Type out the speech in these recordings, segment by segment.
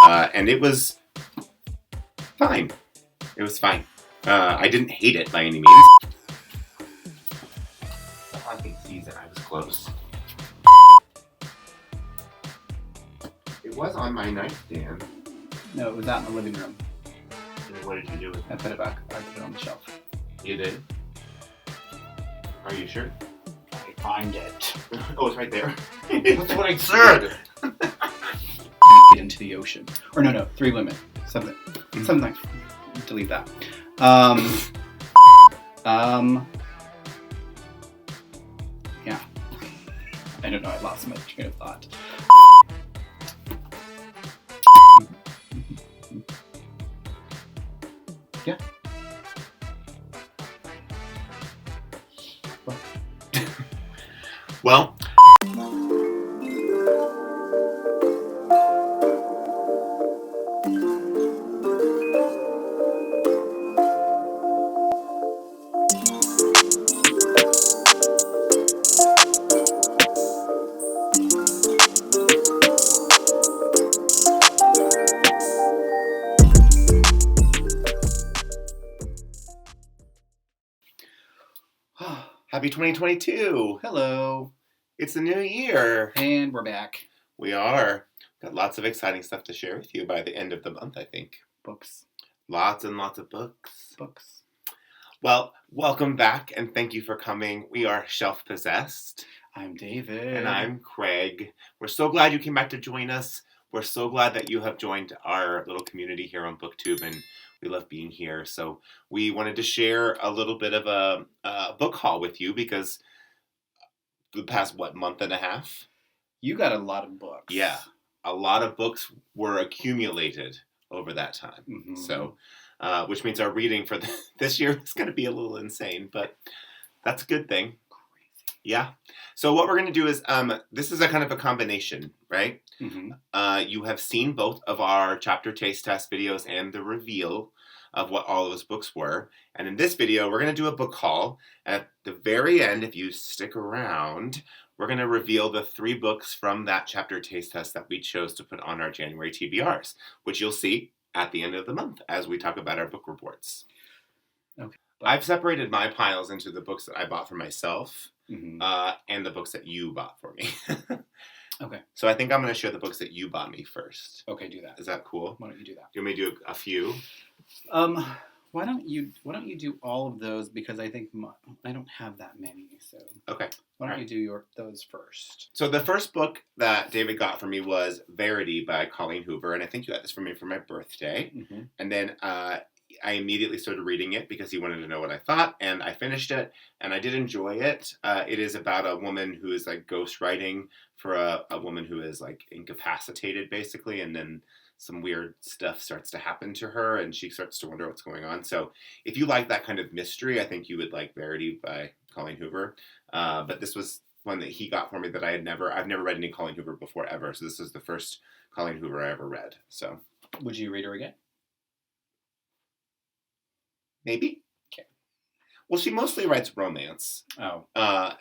And it was fine. It was fine. I didn't hate it by any means. The haunting season, I was close. It was on my nightstand. No, it was out in the living room. And what did you do with it? I put it back. I put it on the shelf. You did? Are you sure? I find it. Oh, it's right there. That's what I said. Get into the ocean. Or no, 3 women. Something. Delete that. Yeah. I don't know. I lost my train of thought. Yeah. Well. Happy 2022. Hello. It's the new year. And we're back. We are. Got lots of exciting stuff to share with you by the end of the month, I think. Books. Lots and lots of books. Books. Well, welcome back and thank you for coming. We are Shelf Possessed. I'm David. And I'm Craig. We're so glad you came back to join us. We're so glad that you have joined our little community here on Booktube, and we love being here. So we wanted to share a little bit of a book haul with you because the past, month and a half? You got a lot of books. Yeah. A lot of books were accumulated over that time. Mm-hmm. So, which means our reading for this year is going to be a little insane, but that's a good thing. Crazy. Yeah. So what we're going to do is, this is a kind of a combination, right? Mm-hmm. You have seen both of our chapter taste test videos and the reveal of what all those books were. And in this video, we're going to do a book haul. At the very end, if you stick around, we're going to reveal the 3 books from that chapter taste test that we chose to put on our January TBRs, which you'll see at the end of the month as we talk about our book reports. Okay. I've separated my piles into the books that I bought for myself Mm-hmm. and the books that you bought for me. Okay. So I think I'm going to share the books that you bought me first. Okay, do that. Is that cool? Why don't you do that? You want me to do a few? Why don't you do all of those, because I think I don't have that many. So Okay. why don't All you do those first? So the first book that David got for me was Verity by Colleen Hoover, and I think you got this for me for my birthday. Mm-hmm. And then I immediately started reading it because he wanted to know what I thought, and I finished it, and I did enjoy it. It is about a woman who is like ghostwriting for a woman who is like incapacitated, basically, and then some weird stuff starts to happen to her, and she starts to wonder what's going on. So if you like that kind of mystery, I think you would like Verity by Colleen Hoover. But this was one that he got for me that I've never read any Colleen Hoover before ever. So this is the first Colleen Hoover I ever read. So Would you read her again? maybe. Okay. Well, she mostly writes romance. Oh.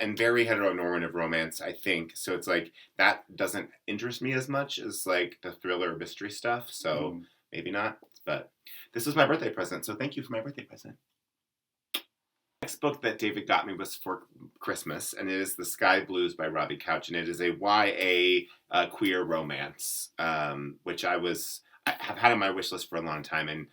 And very heteronormative romance, I think. So it's like, that doesn't interest me as much as like the thriller mystery stuff. So maybe not. But this was my birthday present. So thank you for my birthday present. Next book that David got me was for Christmas, and it is The Sky Blues by Robbie Couch, and it is a YA queer romance, which I have had on my wish list for a long time, and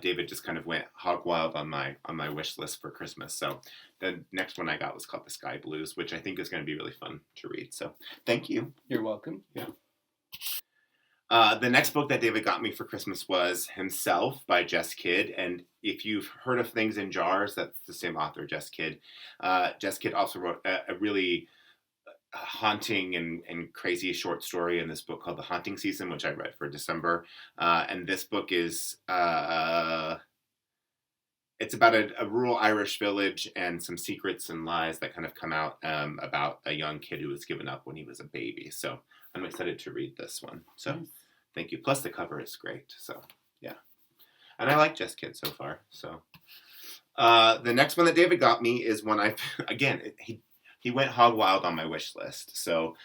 David just kind of went hog wild on my wish list for Christmas. So the next one I got was called The Sky Blues, which I think is going to be really fun to read. So thank you. You're welcome. Yeah. The next book that David got me for Christmas was Himself by Jess Kidd, and if you've heard of Things in Jars, that's the same author, Jess Kidd. Jess Kidd also wrote a really haunting and crazy short story in this book called The Haunting Season, which I read for December. And this book is it's about a rural Irish village and some secrets and lies that kind of come out about a young kid who was given up when he was a baby. So I'm excited to read this one. So thank you. Plus the cover is great. So yeah. And I like Jess Kidd so far. So the next one that David got me is one he went hog wild on my wish list. So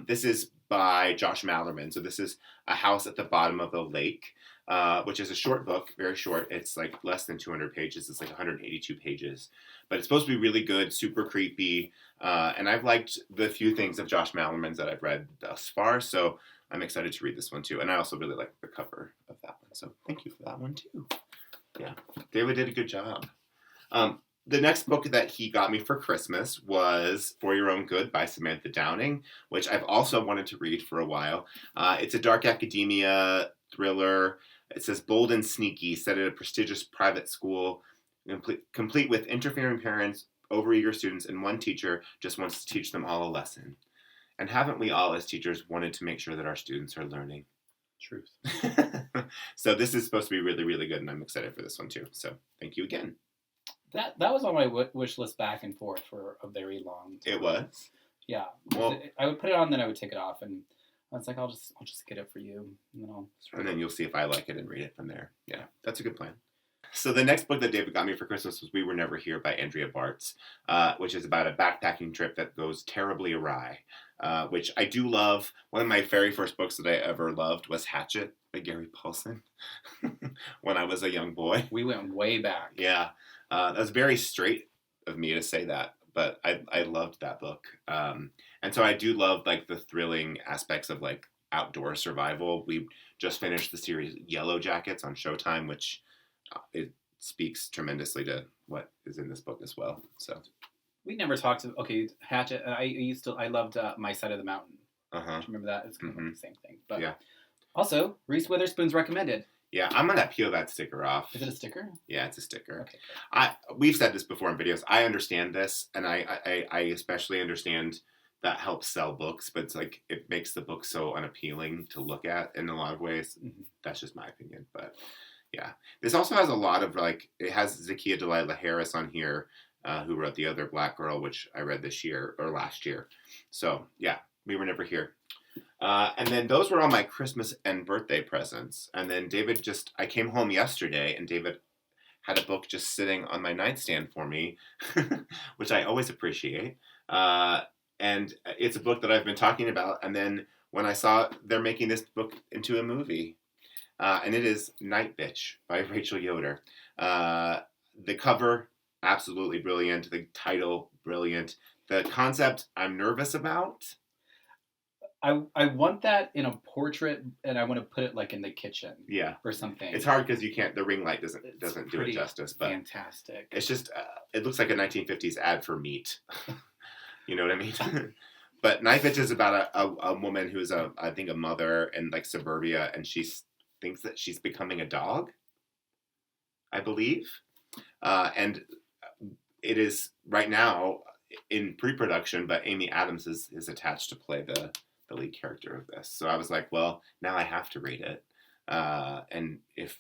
this is by Josh Mallerman. So this is A House at the Bottom of the Lake, which is a short book, very short. It's like less than 200 pages. It's like 182 pages. But it's supposed to be really good, super creepy. And I've liked the few things of Josh Malerman's that I've read thus far, so I'm excited to read this one too. And I also really like the cover of that one, so thank you for that one too. Yeah, David did a good job. The next book that he got me for Christmas was For Your Own Good by Samantha Downing, which I've also wanted to read for a while. It's a dark academia thriller. It says bold and sneaky, set at a prestigious private school, complete with interfering parents, overeager students, and one teacher just wants to teach them all a lesson. And haven't we all, as teachers, wanted to make sure that our students are learning? Truth. So this is supposed to be really, really good, and I'm excited for this one too. So thank you again. That was on my wish list back and forth for a very long time. It was? Yeah. Well, I would put it on, then I would take it off, and I was like, I'll just get it for you, and then you'll see if I like it and read it from there. Yeah, that's a good plan. So the next book that David got me for Christmas was We Were Never Here by Andrea Bartz, which is about a backpacking trip that goes terribly awry, which I do love. One of my very first books that I ever loved was Hatchet by Gary Paulson when I was a young boy. We went way back. Yeah, that was very straight of me to say that, but I loved that book. And so I do love like the thrilling aspects of like outdoor survival. We just finished the series Yellow Jackets on Showtime, which it speaks tremendously to what is in this book as well. So we never talked to Hatchet. I loved My Side of the Mountain. Do you remember that? It's kind of like the same thing. But yeah. Also, Reese Witherspoon's recommended. Yeah, I'm gonna peel that sticker off. Is it a sticker? Yeah, it's a sticker. Okay. We've said this before in videos. I understand this, and I especially understand that helps sell books, but it's like it makes the book so unappealing to look at in a lot of ways. That's just my opinion, but yeah. This also has a lot of like, it has Zakiya Delilah Harris on here, who wrote The Other Black Girl, which I read this year or last year. So yeah, We Were Never Here. And then those were all my Christmas and birthday presents. And then I came home yesterday and David had a book just sitting on my nightstand for me, which I always appreciate. And it's a book that I've been talking about. And then when I saw they're making this book into a movie, and it is Night Bitch by Rachel Yoder. The cover, absolutely brilliant. The title, brilliant. The concept, I'm nervous about. I want that in a portrait, and I want to put it like in the kitchen, or something. It's hard because you can't. The ring light doesn't do it justice. But fantastic. It's just it looks like a 1950s ad for meat. You know what I mean? But Night Bitch is about a woman who's I think a mother in like suburbia, and she thinks that she's becoming a dog, I believe, and it is right now in pre-production. But Amy Adams is attached to play the lead character of this. So I was like, well, now I have to read it. And if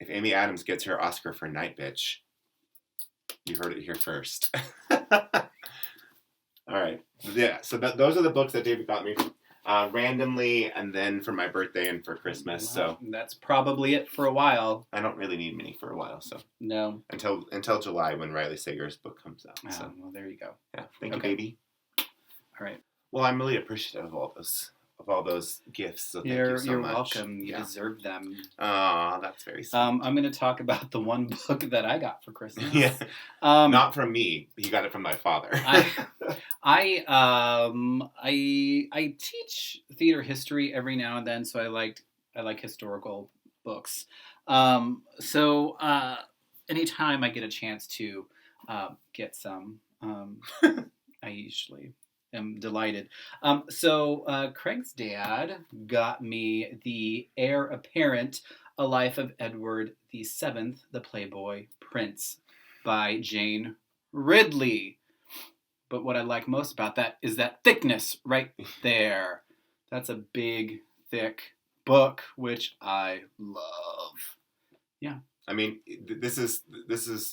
Amy Adams gets her Oscar for Night Bitch, you heard it here first. All right. Yeah, so those are the books that David got me randomly and then for my birthday and for Christmas. Wow. So that's probably it for a while. I don't really need many for a while. So no. Until July when Riley Sager's book comes out. So well, there you go. Yeah. Thank you, baby. All right. Well, I'm really appreciative of all those gifts. So thank you so much. You're welcome. You deserve them. Oh, that's very sweet. I'm going to talk about the one book that I got for Christmas. Yeah. Not from me. He got it from my father. I teach theater history every now and then, so I like historical books. So anytime I get a chance to get some, I usually am delighted. So Craig's dad got me The Heir Apparent, A Life of Edward VII, the Playboy Prince by Jane Ridley. But what I like most about that is that thickness right there. That's a big, thick book, which I love. Yeah. I mean, this is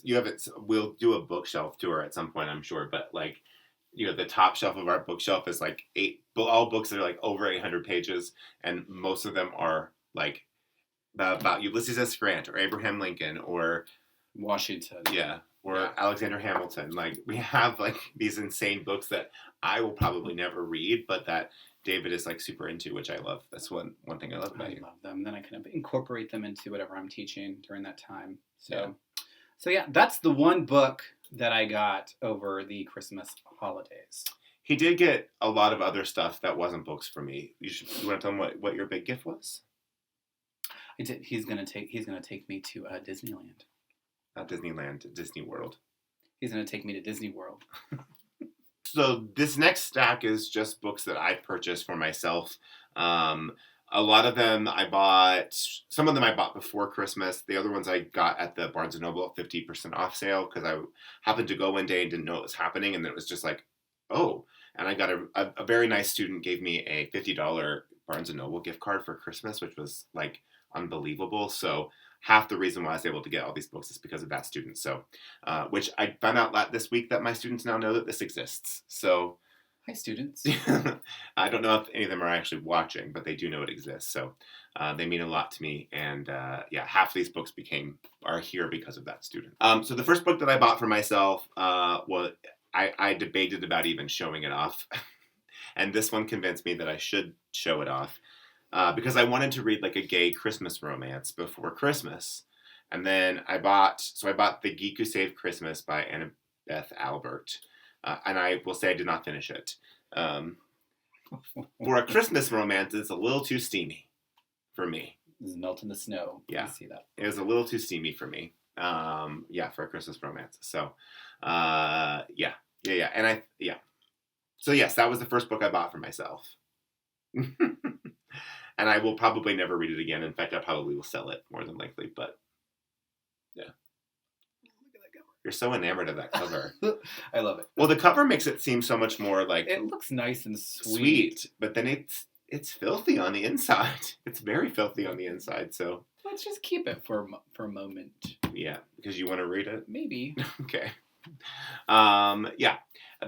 you have it. We'll do a bookshelf tour at some point, I'm sure. But like, you know, the top shelf of our bookshelf is like all books that are like over 800 pages, and most of them are like about Ulysses S. Grant or Abraham Lincoln or Washington. Yeah. Or Alexander Hamilton. Like, we have like these insane books that I will probably never read, but that David is like super into, which I love. That's one thing I love about I you. love them. Then I kind of incorporate them into whatever I'm teaching during that time. Yeah. So yeah, that's the one book that I got over the Christmas holidays. He did get a lot of other stuff that wasn't books for me. You want to tell him what your big gift was? I did. He's gonna take me to Disneyland. Not Disneyland, Disney World. He's gonna take me to Disney World. So this next stack is just books that I've purchased for myself. A lot of them I bought. Some of them I bought before Christmas. The other ones I got at the Barnes & Noble at 50% off sale because I happened to go one day and didn't know it was happening. And then it was just like, oh. And I got a very nice student gave me a $50 Barnes & Noble gift card for Christmas, which was like unbelievable. So half the reason why I was able to get all these books is because of that student. So, which I found out this week that my students now know that this exists. So, hi, students. I don't know if any of them are actually watching, but they do know it exists. So, they mean a lot to me. And yeah, half of these books are here because of that student. So the first book that I bought for myself was I debated about even showing it off, and this one convinced me that I should show it off. Because I wanted to read like a gay Christmas romance before Christmas. And then I bought The Geek Who Saved Christmas by Annabeth Albert. And I will say I did not finish it. For a Christmas romance, it's a little too steamy for me. This is melting the snow. Yeah. I see that. It was a little too steamy for me. Yeah, for a Christmas romance. So, yeah. And So yes, that was the first book I bought for myself. And I will probably never read it again. In fact, I probably will sell it more than likely. But yeah, Look at that cover. You're so enamored of that cover. I love it. Well, the cover makes it seem so much more like It looks nice and sweet. but then it's filthy on the inside. It's very filthy on the inside. So Let's just keep it for a moment. Yeah, because you want to read it. Maybe. Okay. Yeah.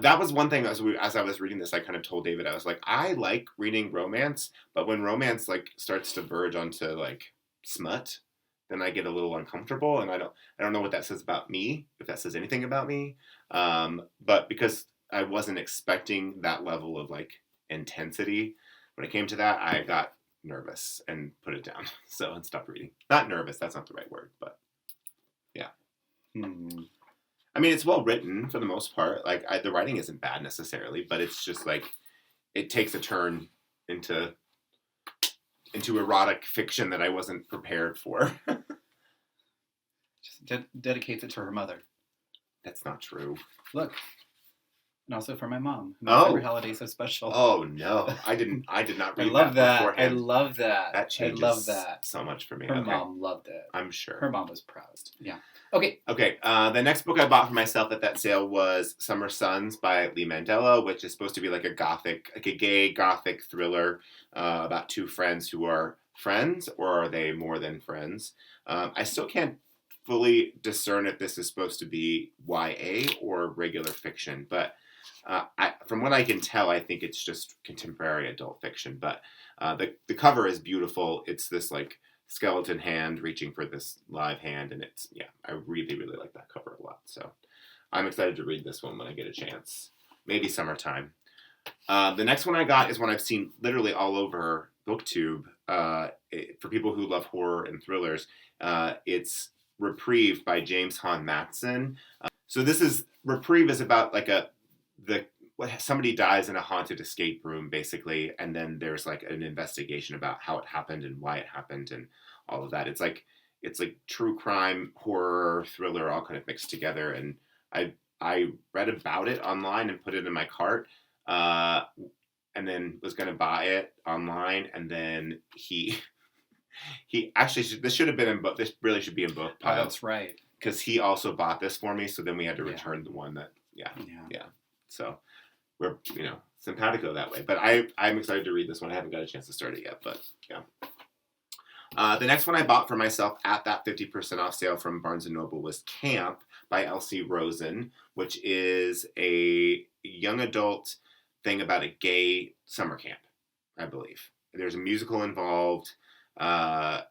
That was one thing as I was reading this, I kind of told David, I was like, I like reading romance, but when romance like starts to verge onto like smut, then I get a little uncomfortable, and I don't know what that says about me, if that says anything about me. But because I wasn't expecting that level of like intensity, when it came to that, I got nervous and put it down. And stopped reading. Not nervous, that's not the right word, but yeah. I mean, it's well written for the most part. Like, the writing isn't bad necessarily, but it's just like it takes a turn into erotic fiction that I wasn't prepared for. Just dedicates it to her mother. That's not true. Look, and also for my mom, who makes every holiday so special. Oh no, I did not read I love that. beforehand. I love that. That changes I love that. so much for me. Her mom loved it. I'm sure. Her mom was proud. Yeah. Okay. The next book I bought for myself at that sale was Summer Suns by Lee Mandela, which is supposed to be like a gay gothic thriller about two friends who are friends, or are they more than friends? I still can't fully discern if this is supposed to be YA or regular fiction, but from what I can tell, I think it's just contemporary adult fiction. But the cover is beautiful. It's this like skeleton hand reaching for this live hand, and I really, really like that cover a lot. So I'm excited to read this one when I get a chance. Maybe summertime. The next one I got is one I've seen literally all over Booktube. For people who love horror and thrillers, it's Reprieve by James Hahn Matson. So this is Reprieve is about like somebody dies in a haunted escape room, basically, and then there's like an investigation about how it happened and why it happened and all of that. It's like true crime, horror, thriller, all kind of mixed together. And I read about it online and put it in my cart, and then was going to buy it online, and then he actually this should have been in book. This really should be in book pile. That's right. Because he also bought this for me, so then we had to return the one that yeah. So we're simpatico that way. But I'm excited to read this one. I haven't got a chance to start it yet, but yeah. The next one I bought for myself at that 50% off sale from Barnes & Noble was Camp by Elsie Rosen, which is a young adult thing about a gay summer camp, I believe. There's a musical involved, and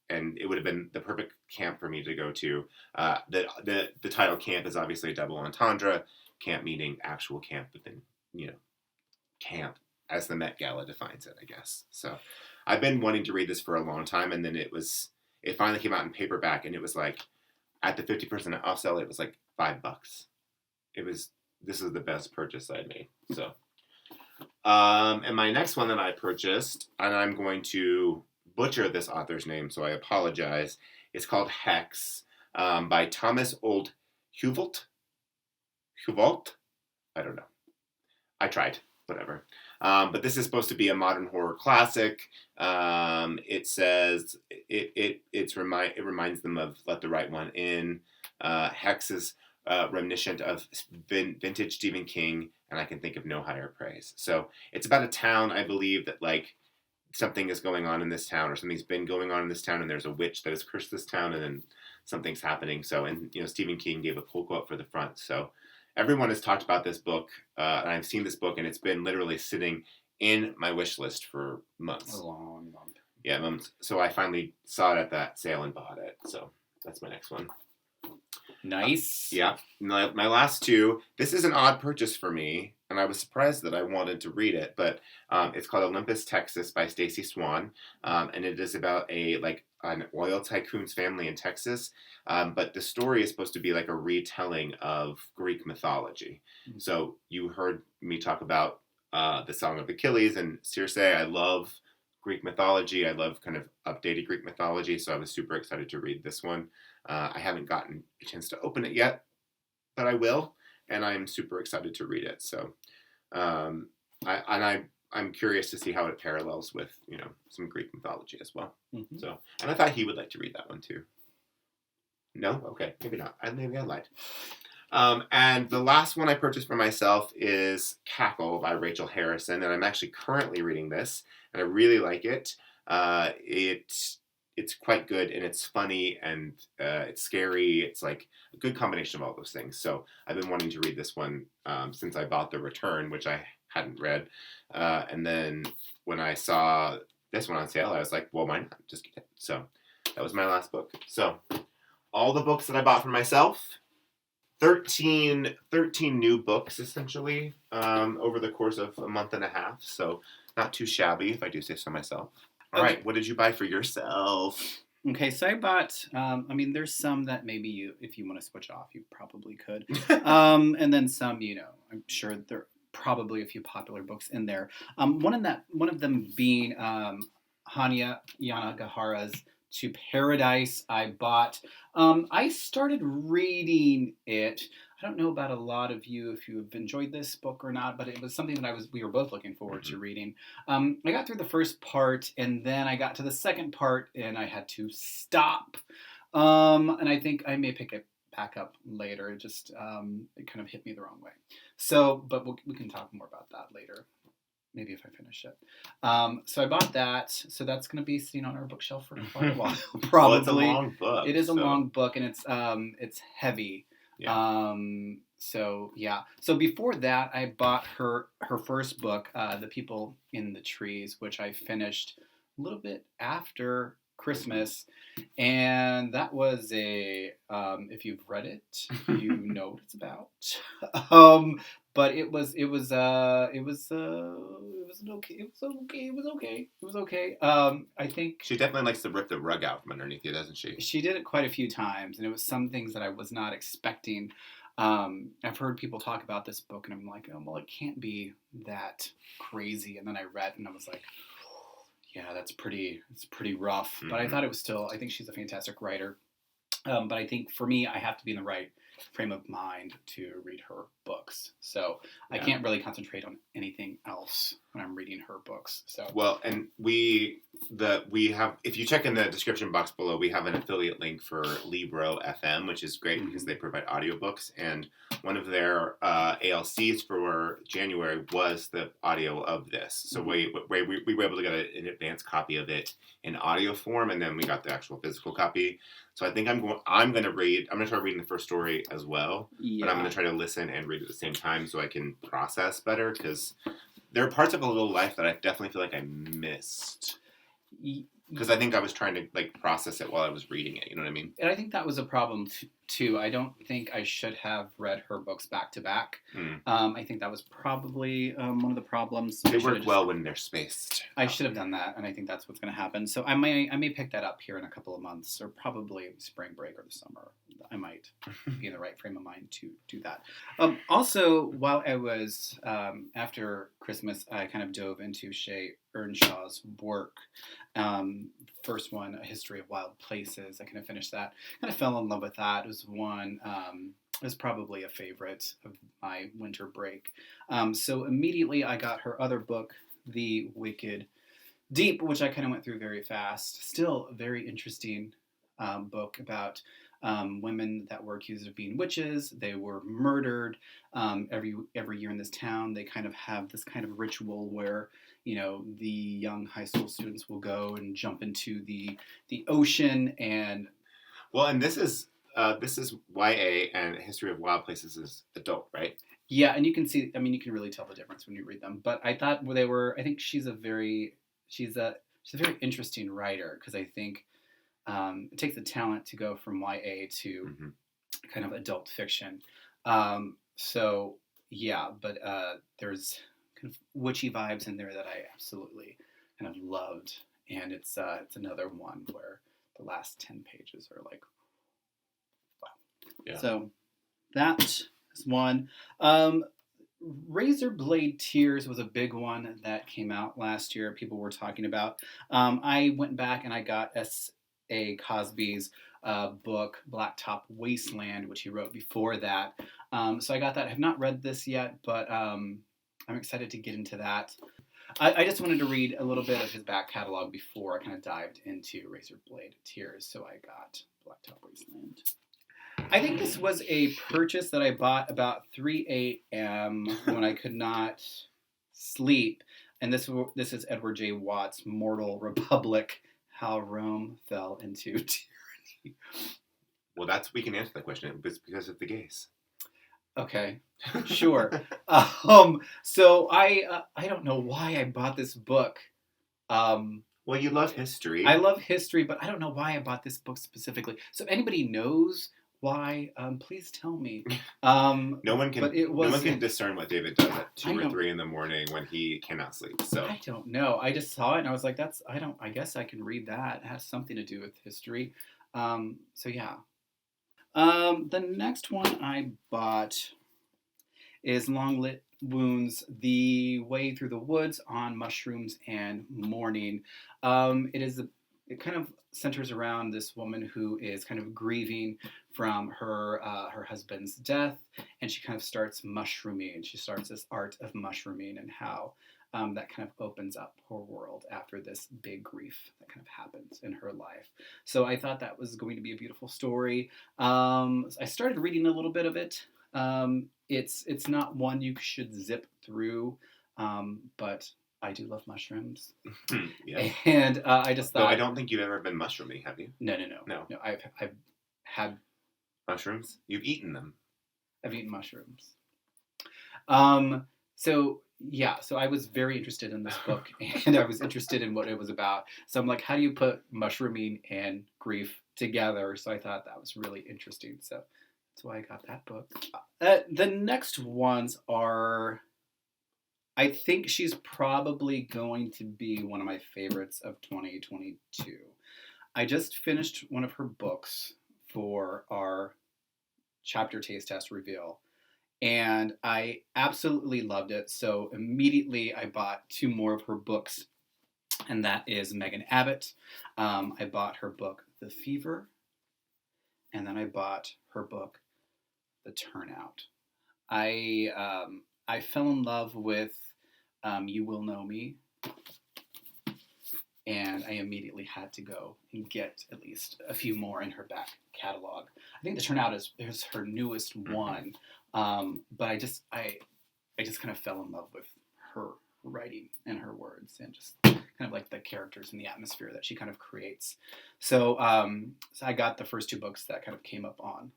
it would have been the perfect camp for me to go to. The title Camp is obviously a double entendre. Camp meaning actual camp, but then, camp as the Met Gala defines it, I guess. So I've been wanting to read this for a long time, and then it finally came out in paperback, and it was like, at the 50% off sale, it was like $5. This is the best purchase I made. So, and my next one that I purchased, and I'm going to butcher this author's name, so I apologize. It's called Hex, by Thomas Old Huvalt. I don't know. I tried. Whatever. But this is supposed to be a modern horror classic. It says it reminds them of Let the Right One In. Hex is reminiscent of vintage Stephen King, and I can think of no higher praise. So it's about a town, I believe, that like something is going on in this town, or something's been going on in this town, and there's a witch that has cursed this town, and then something's happening. So, and Stephen King gave a pull quote for the front. So everyone has talked about this book, and I've seen this book, and it's been literally sitting in my wish list for months. A long month. Yeah, months. So I finally saw it at that sale and bought it. So that's my next one. Nice. Yeah. My last two, this is an odd purchase for me, and I was surprised that I wanted to read it, but it's called Olympus, Texas by Stacey Swan, and it is about an oil tycoon's family in Texas, but the story is supposed to be like a retelling of Greek mythology. Mm-hmm. So you heard me talk about the Song of Achilles and Circe. I love Greek mythology. I love kind of updated Greek mythology, so I was super excited to read this one. I haven't gotten a chance to open it yet, but I will, and I'm super excited to read it. So, I'm curious to see how it parallels with some Greek mythology as well. Mm-hmm. So, and I thought he would like to read that one too. No, okay, maybe not. Maybe I lied. And the last one I purchased for myself is Cackle by Rachel Harrison, and I'm actually currently reading this, and I really like it. It's quite good, and it's funny, and it's scary. It's like a good combination of all those things. So I've been wanting to read this one since I bought The Return, which I hadn't read. And then when I saw this one on sale, I was like, well, why not? Just get it. So that was my last book. So all the books that I bought for myself, 13 new books, essentially, over the course of a month and a half. So not too shabby, if I do say so myself. All right, what did you buy for yourself? Okay, so I bought, there's some that maybe if you want to switch off, you probably could. And then some, I'm sure there are probably a few popular books in there. One of them being Hanya Yanagihara's To Paradise. I bought. I started reading it. I don't know about a lot of you if you have enjoyed this book or not, but it was something that we were both looking forward to reading. I got through the first part, and then I got to the second part, and I had to stop. And I think I may pick it back up later. It just it kind of hit me the wrong way. So, but we can talk more about that later. Maybe if I finish it. So I bought that. So that's going to be sitting on our bookshelf for quite a while. Probably. Well, it's a long book. It is a long book, and it's heavy. Yeah. So yeah. So before that, I bought her first book, The People in the Trees, which I finished a little bit after Christmas, and that was if you've read it, you know what it's about. But it was okay. I think she definitely likes to rip the rug out from underneath you, doesn't she? She did it quite a few times, and it was some things that I was not expecting. I've heard people talk about this book, and I'm like, oh, well, it can't be that crazy. And then I read, and I was like, yeah, it's pretty rough. Mm-hmm. But I thought it was still. I think she's a fantastic writer. But I think for me, I have to be in the right frame of mind to read her books. So I can't really concentrate on anything else when I'm reading her books. So well, and we have, if you check in the description box below, we have an affiliate link for Libro FM, which is great because they provide audiobooks, and one of their ALCs for January was the audio of this. So we were able to get an advanced copy of it in audio form, and then we got the actual physical copy. So I think I'm going to try reading the first story as well, but I'm going to try to listen and read at the same time so I can process better, because there are parts of A Little Life that I definitely feel like I missed. Because I think I was trying to like process it while I was reading it. You know what I mean? And I think that was a problem too. I don't think I should have read her books back to back. I think that was probably one of the problems. They work well when they're spaced. I should have done that, and I think that's what's going to happen. So I may pick that up here in a couple of months, or probably spring break or the summer. I might be in the right frame of mind to do that. Also, while I was after Christmas, I kind of dove into Shay Earnshaw's work. First one, A History of Wild Places. I kind of finished that. Kind of fell in love with that. It was one. It was probably a favorite of my winter break. So immediately I got her other book, The Wicked Deep, which I kind of went through very fast. Still a very interesting book about women that were accused of being witches. They were murdered every year in this town. They kind of have this kind of ritual where, you know, the young high school students will go and jump into the ocean and. Well, and this is YA, and History of Wild Places is adult, right? Yeah, and you can see. I mean, you can really tell the difference when you read them. But I thought they were. I think she's a very interesting writer, because I think it takes the talent to go from YA to kind of adult fiction. So yeah, but there's kind of witchy vibes in there that I absolutely kind of loved, and it's another one where the last 10 pages are like, wow. Yeah. So that is one. Razor Blade Tears was a big one that came out last year. People were talking about. I went back and I got S.A. Cosby's book, Blacktop Wasteland, which he wrote before that. So I got that. I have not read this yet, but I'm excited to get into that. I just wanted to read a little bit of his back catalog before I kind of dived into Razor Blade Tears, so I got Blacktop Wasteland. I think this was a purchase that I bought about 3 a.m. when I could not sleep, and this is Edward J. Watt's Mortal Republic, How Rome Fell into Tyranny. Well, we can answer that question. It's because of the gays. Okay, sure. So I don't know why I bought this book. Well, you love history. I love history, but I don't know why I bought this book specifically. So if anybody knows why, please tell me. No one can discern what David does at 2 or 3 in the morning when he cannot sleep. So I don't know. I just saw it and I was like, I guess I can read that. It has something to do with history. So yeah. The next one I bought is Long Lit Wounds, The Way Through the Woods on Mushrooms and Mourning. It kind of centers around this woman who is kind of grieving from her husband's death, and she kind of starts mushrooming. She starts this art of mushrooming, and how that kind of opens up her world after this big grief that kind of happens in her life. So I thought that was going to be a beautiful story. I started reading a little bit of it. It's not one you should zip through, but I do love mushrooms. Yeah. And I just thought... No, I don't think you've ever been mushrooming, have you? No. I've had... Mushrooms? You've eaten them. I've eaten mushrooms. So I was very interested in this book, and I was interested in what it was about. So I'm like, how do you put mushrooming and grief together? So I thought that was really interesting. So that's why I got that book. The next ones are... I think she's probably going to be one of my favorites of 2022. I just finished one of her books for our chapter taste test reveal, and I absolutely loved it. So immediately I bought 2 more of her books, and that is Megan Abbott. I bought her book, The Fever, and then I bought her book, The Turnout. I fell in love with You Will Know Me, and I immediately had to go and get at least a few more in her back catalog. I think The Turnout is her newest one, but I just kind of fell in love with her writing and her words, and just kind of like the characters and the atmosphere that she kind of creates. So I got the first 2 books that kind of came up on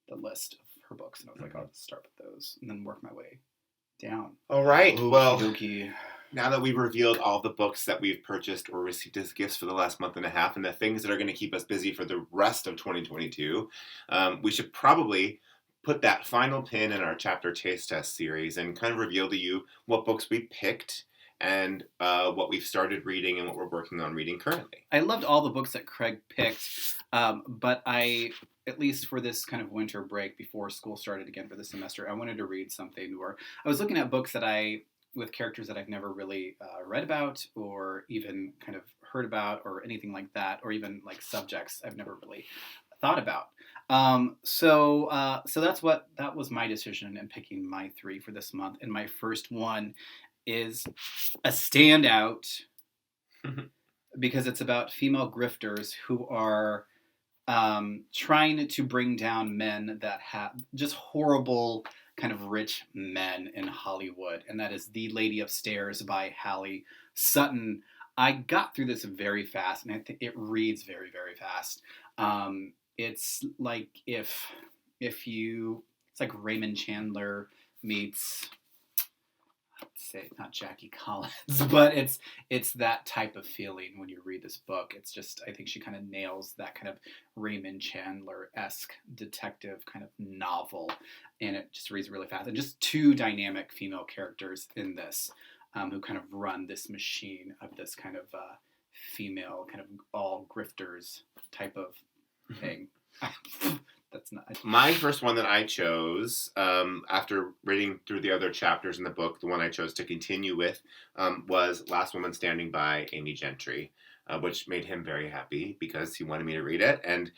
the list of her books, and I was like, I'll start with those and then work my way down. All right. Well, okey-dokey. Now that we've revealed all the books that we've purchased or received as gifts for the last month and a half and the things that are going to keep us busy for the rest of 2022, we should probably put that final pin in our chapter taste test series and kind of reveal to you what books we picked and what we've started reading and what we're working on reading currently. I loved all the books that Craig picked, but at least for this kind of winter break before school started again for the semester, I wanted to read something where I was looking at books with characters that I've never really read about or even kind of heard about or anything like that, or even like subjects I've never really thought about. So that was my decision in picking my 3 for this month. And my first one is a standout because it's about female grifters who are trying to bring down men that have just horrible kind of rich men in Hollywood, and that is The Lady Upstairs by Hallie Sutton. I got through this very fast, and I think it reads very, very fast. It's like it's like Raymond Chandler meets, say not Jackie Collins, but it's that type of feeling when you read this book. It's just, I think she kind of nails that kind of Raymond Chandler-esque detective kind of novel, and it just reads really fast. And just 2 dynamic female characters in this who kind of run this machine of this kind of female kind of all grifters type of thing. That's not my first one that I chose after reading through the other chapters in the book. The one I chose to continue with was Last Woman Standing by Amy Gentry, which made him very happy because he wanted me to read it, and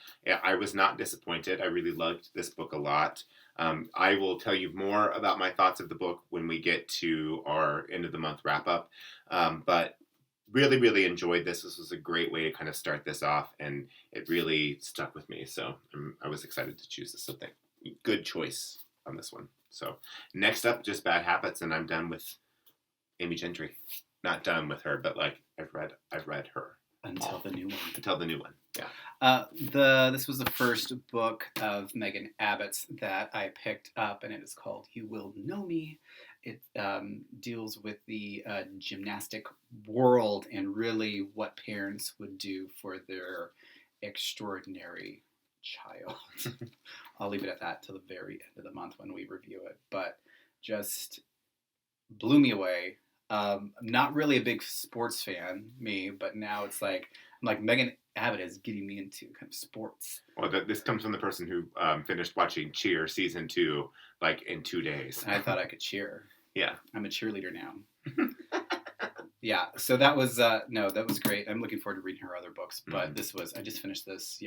I was not disappointed. I really loved this book a lot. I will tell you more about my thoughts of the book when we get to our end of the month wrap up, but really, really enjoyed this. This was a great way to kind of start this off, and it really stuck with me. So I was excited to choose this. So good choice on this one. So next up, Just Bad Habits, and I'm done with Amy Gentry. Not done with her, but like I've read her until the new one. Until the new one, yeah. This was the first book of Megan Abbott's that I picked up, and it is called You Will Know Me. It deals with the gymnastic world and really what parents would do for their extraordinary child. I'll leave it at that till the very end of the month when we review it, but just blew me away. I'm not really a big sports fan, but now it's like Megan Abbott is getting me into kind of sports. Well, this comes from the person who finished watching Cheer season 2 like in 2 days. And I thought I could cheer. Yeah, I'm a cheerleader now. Yeah, so that was great. I'm looking forward to reading her other books, but I just finished this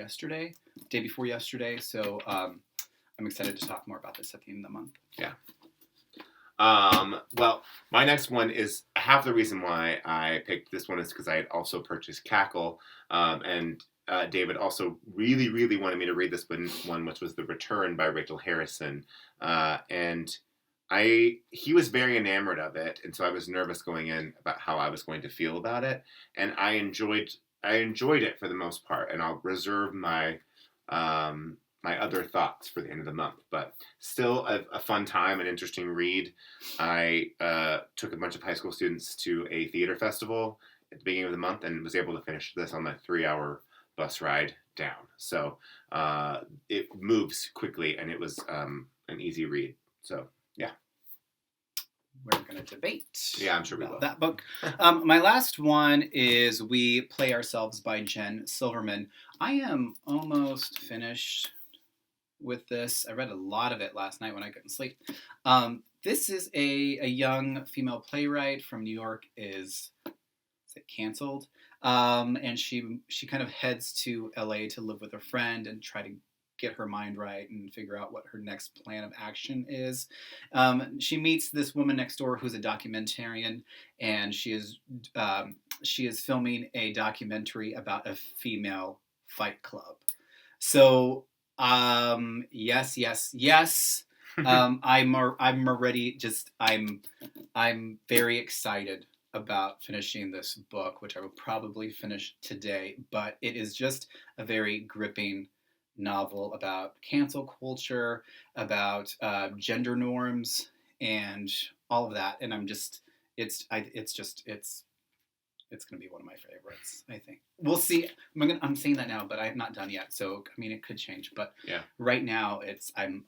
day before yesterday. So I'm excited to talk more about this at the end of the month. Yeah. Well, my next one is half the reason why I picked this one is because I had also purchased Cackle, and David also really, really wanted me to read this one, which was The Return by Rachel Harrison, and he was very enamored of it, and so I was nervous going in about how I was going to feel about it, and I enjoyed it for the most part, and I'll reserve my my other thoughts for the end of the month, but still a fun time, an interesting read. I took a bunch of high school students to a theater festival at the beginning of the month and was able to finish this on a 3-hour bus ride down. So it moves quickly, and it was an easy read. So, yeah. We're going to debate. Yeah, I'm sure we will. That book. My last one is We Play Ourselves by Jen Silverman. I am almost finished with this. I read a lot of it last night when I couldn't sleep. This is a young female playwright from New York. Is it canceled? And she kind of heads to LA to live with a friend and try to get her mind right and figure out what her next plan of action is. She meets this woman next door who's a documentarian, and she is filming a documentary about a female fight club. So yes. I'm already I'm very excited about finishing this book, which I will probably finish today, but it is just a very gripping novel about cancel culture, about gender norms, and all of that. And It's going to be one of my favorites, I think. We'll see. I'm saying that now, but I'm not done yet. So, I mean, it could change. But Yeah. right now, I'm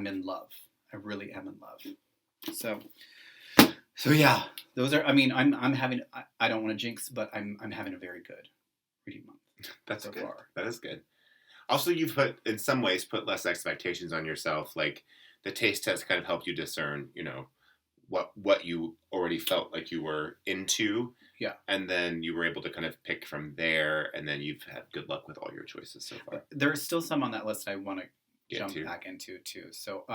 in love. I really am in love. So yeah, those are, I mean, I'm having, I don't want to jinx, but I'm having a very good reading month. That's so good. Far. That is good. Also, you've in some ways put less expectations on yourself. Like the taste test kind of helped you discern, what you already felt like you were into. Yeah. And then you were able to kind of pick from there, and then you've had good luck with all your choices so far. There's still some on that list I want to jump back into too. So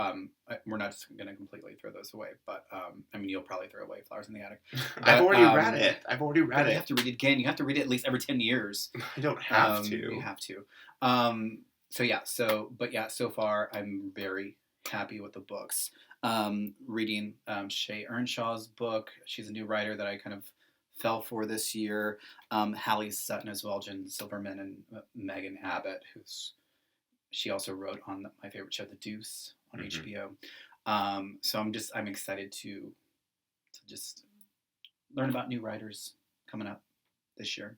we're not just going to completely throw those away, but I mean, you'll probably throw away Flowers in the Attic. But, I've already read it. You have to read it again. You have to read it at least every 10 years. I don't have to. You have to. So far I'm very happy with the books. Reading Shay Earnshaw's book. She's a new writer that I kind of fell for this year. Hallie Sutton as well, Jen Silverman and Megan Abbott, she also wrote on my favorite show, The Deuce, on HBO. So I'm excited to just learn about new writers coming up this year.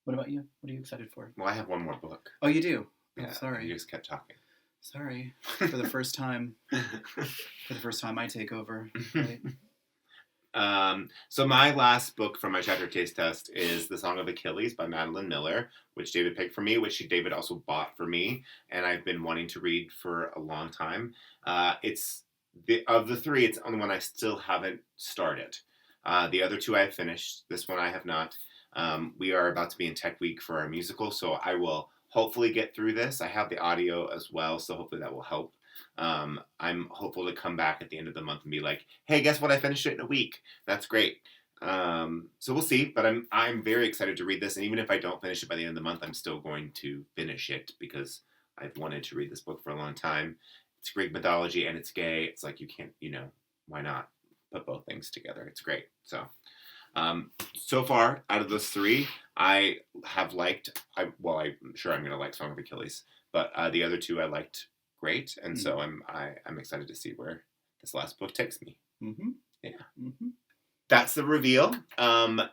What about you? What are you excited for? Well, I have one more book. Oh, you do? Yeah, sorry. You just kept talking. Sorry. For the first time. I take over. Right? So my last book from my chapter taste test is The Song of Achilles by Madeline Miller, which David picked for me, which David also bought for me, and I've been wanting to read for a long time. Of the three, it's the only one I still haven't started. The other two I have finished. This one I have not. We are about to be in Tech Week for our musical, so I will hopefully get through this. I have the audio as well, so hopefully that will help. I'm hopeful to come back at the end of the month and be like, hey, guess what? I finished it in a week. That's great. So we'll see, but I'm very excited to read this, and even if I don't finish it by the end of the month, I'm still going to finish it because I've wanted to read this book for a long time. It's Greek mythology and it's gay. It's like you can't, why not put both things together? It's great. So far, out of those three, I have liked, I'm sure I'm going to like Song of Achilles, but the other two I liked great, and so I'm excited to see where this last book takes me. Mm-hmm. Yeah. Mm-hmm. That's the reveal.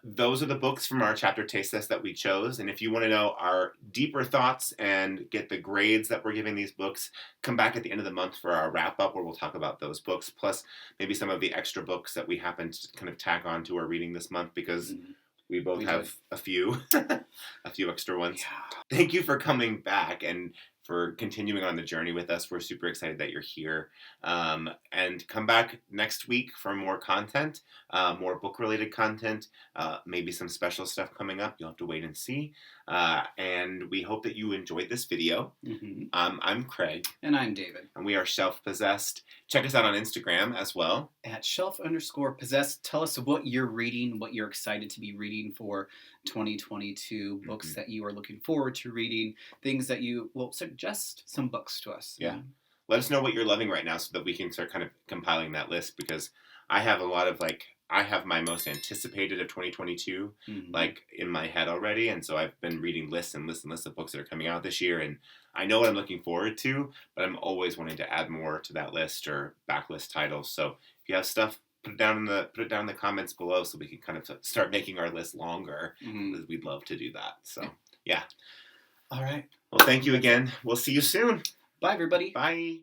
Those are the books from our chapter taste test that we chose. And if you want to know our deeper thoughts and get the grades that we're giving these books, come back at the end of the month for our wrap up where we'll talk about those books, plus maybe some of the extra books that we happen to kind of tack on to our reading this month because we both have a few extra ones. Yeah. Thank you for coming back and for continuing on the journey with us. We're super excited that you're here. And come back next week for more content, more book-related content, maybe some special stuff coming up. You'll have to wait and see. And we hope that you enjoyed this video. Mm-hmm. I'm Craig. And I'm David. And we are Shelf-Possessed. Check us out on Instagram as well. At Shelf_Possessed. Tell us what you're reading, what you're excited to be reading for 2022, books that you are looking forward to reading, things that you will suggest some books to us. Yeah. Let us know what you're loving right now so that we can start kind of compiling that list, because I have a lot of I have my most anticipated of 2022 in my head already, and so I've been reading lists and lists and lists of books that are coming out this year, and I know what I'm looking forward to, but I'm always wanting to add more to that list or backlist titles. So if you have stuff, put it down in the comments below so we can kind of start making our list longer. We'd love to do that. So yeah. All right. Well, thank you again. We'll see you soon. Bye, everybody. Bye.